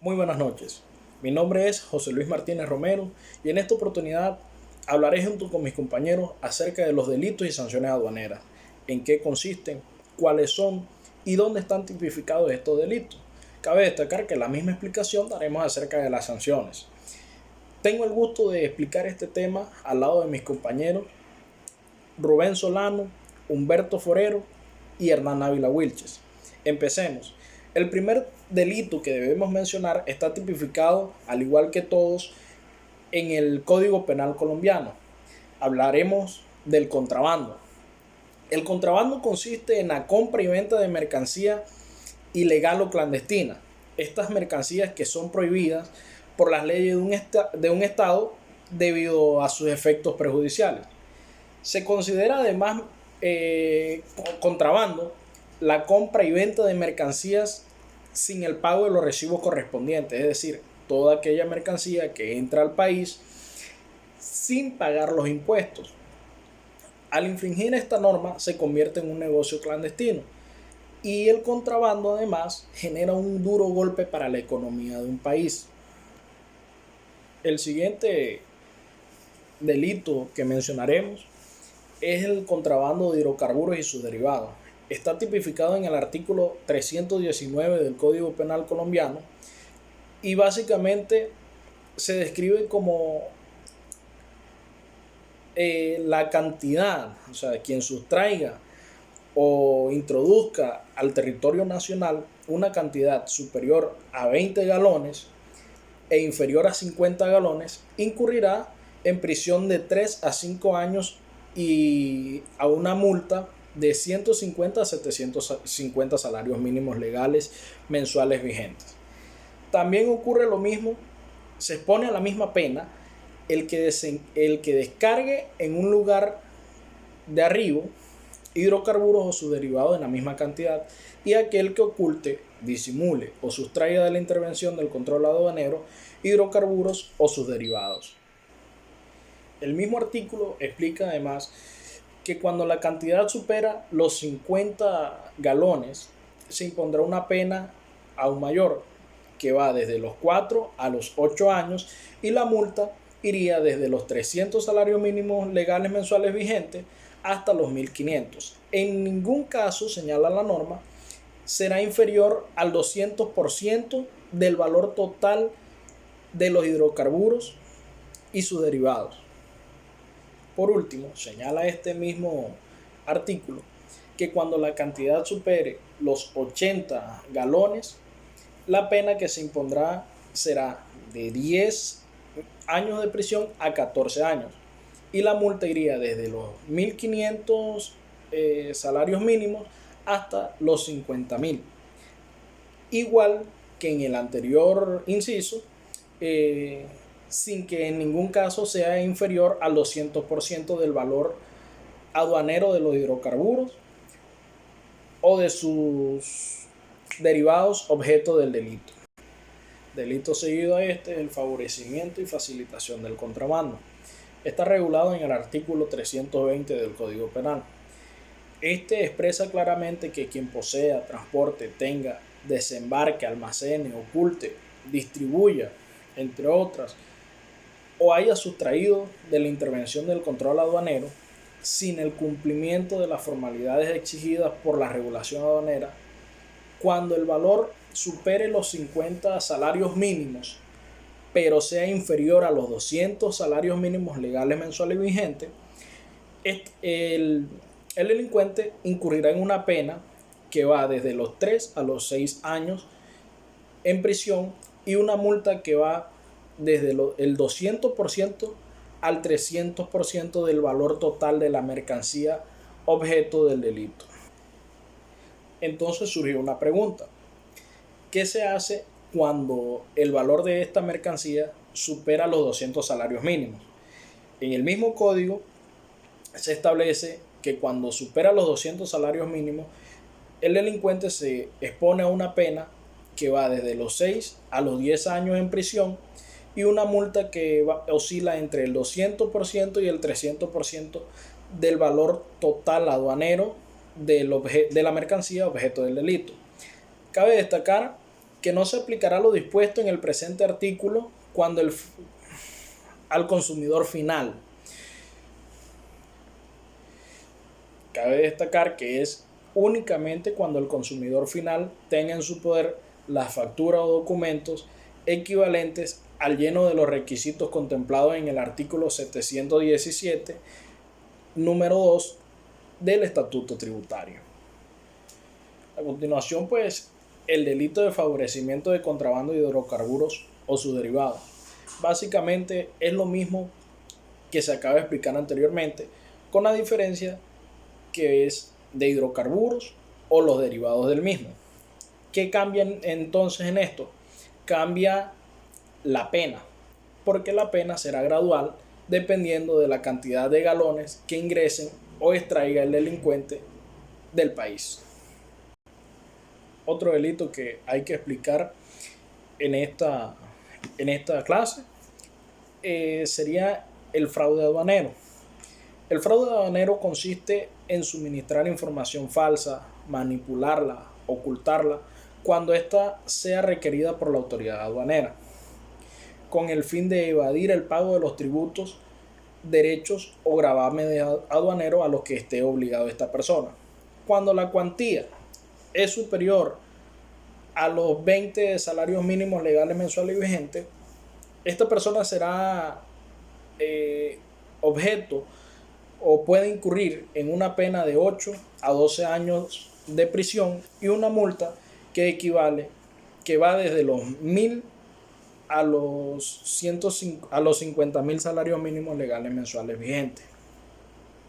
Muy buenas noches. Mi nombre es José Luis Martínez Romero y en esta oportunidad hablaré junto con mis compañeros acerca de los delitos y sanciones aduaneras, en qué consisten, cuáles son y dónde están tipificados estos delitos. Cabe destacar que en la misma explicación daremos acerca de las sanciones. Tengo el gusto de explicar este tema al lado de mis compañeros Rubén Solano, Humberto Forero y Hernán Ávila Wilches. Empecemos. El primer delito que debemos mencionar está tipificado, al igual que todos, en el Código Penal colombiano. Hablaremos del contrabando. El contrabando consiste en la compra y venta de mercancía ilegal o clandestina. Estas mercancías que son prohibidas por las leyes de un estado debido a sus efectos perjudiciales. Se considera además contrabando la compra y venta de mercancías sin el pago de los recibos correspondientes, es decir, toda aquella mercancía que entra al país sin pagar los impuestos. Al infringir esta norma se convierte en un negocio clandestino y el contrabando además genera un duro golpe para la economía de un país. El siguiente delito que mencionaremos es el contrabando de hidrocarburos y sus derivados. Está tipificado en el artículo 319 del Código Penal colombiano y básicamente se describe como la cantidad, o sea, quien sustraiga o introduzca al territorio nacional una cantidad superior a 20 galones e inferior a 50 galones, incurrirá en prisión de 3 a 5 años y a una multa de 150 a 750 salarios mínimos legales mensuales vigentes. También ocurre lo mismo, se expone a la misma pena el que descargue en un lugar de arribo hidrocarburos o sus derivados en la misma cantidad y aquel que oculte, disimule o sustraiga de la intervención del control aduanero hidrocarburos o sus derivados. El mismo artículo explica además que cuando la cantidad supera los 50 galones se impondrá una pena aún mayor que va desde los 4 a los 8 años y la multa iría desde los 300 salarios mínimos legales mensuales vigentes hasta los 1.500. En ningún caso, señala la norma, será inferior al 200% del valor total de los hidrocarburos y sus derivados. Por último, señala este mismo artículo que cuando la cantidad supere los 80 galones, la pena que se impondrá será de 10 años de prisión a 14 años y la multa iría desde los 1.500 salarios mínimos hasta los 50.000. Igual que en el anterior inciso, sin que en ningún caso sea inferior al 200% del valor aduanero de los hidrocarburos o de sus derivados objeto del delito. Delito seguido a este es el favorecimiento y facilitación del contrabando. Está regulado en el artículo 320 del Código Penal. Este expresa claramente que quien posea, transporte, tenga, desembarque, almacene, oculte, distribuya, entre otras, o haya sustraído de la intervención del control aduanero sin el cumplimiento de las formalidades exigidas por la regulación aduanera, cuando el valor supere los 50 salarios mínimos, pero sea inferior a los 200 salarios mínimos legales mensuales vigentes, el delincuente incurrirá en una pena que va desde los 3 a los 6 años en prisión y una multa que va desde el 200% al 300% del valor total de la mercancía objeto del delito. Entonces surgió una pregunta: ¿qué se hace cuando el valor de esta mercancía supera los 200 salarios mínimos? En el mismo código se establece que cuando supera los 200 salarios mínimos, el delincuente se expone a una pena que va desde los 6 a los 10 años en prisión y una multa que oscila entre el 200% y el 300% del valor total aduanero de la mercancía objeto del delito. Cabe destacar que no se aplicará lo dispuesto en el presente artículo cuando al consumidor final. Cabe destacar que es únicamente cuando el consumidor final tenga en su poder las facturas o documentos equivalentes al lleno de los requisitos contemplados en el artículo 717, número 2 del Estatuto Tributario. A continuación, pues, el delito de favorecimiento de contrabando de hidrocarburos o sus derivados. Básicamente es lo mismo que se acaba de explicar anteriormente, con la diferencia que es de hidrocarburos o los derivados del mismo. ¿Qué cambia entonces en esto? Cambia la pena, porque la pena será gradual dependiendo de la cantidad de galones que ingresen o extraiga el delincuente del país. Otro delito que hay que explicar en esta clase sería el fraude aduanero. El fraude aduanero consiste en suministrar información falsa, manipularla, ocultarla, cuando ésta sea requerida por la autoridad aduanera, con el fin de evadir el pago de los tributos, derechos o gravamen aduanero a los que esté obligado esta persona. Cuando la cuantía es superior a los 20 salarios mínimos legales mensuales vigentes, esta persona será objeto o puede incurrir en una pena de 8 a 12 años de prisión y una multa que va desde los 1.000 a los 50.000 salarios mínimos legales mensuales vigentes.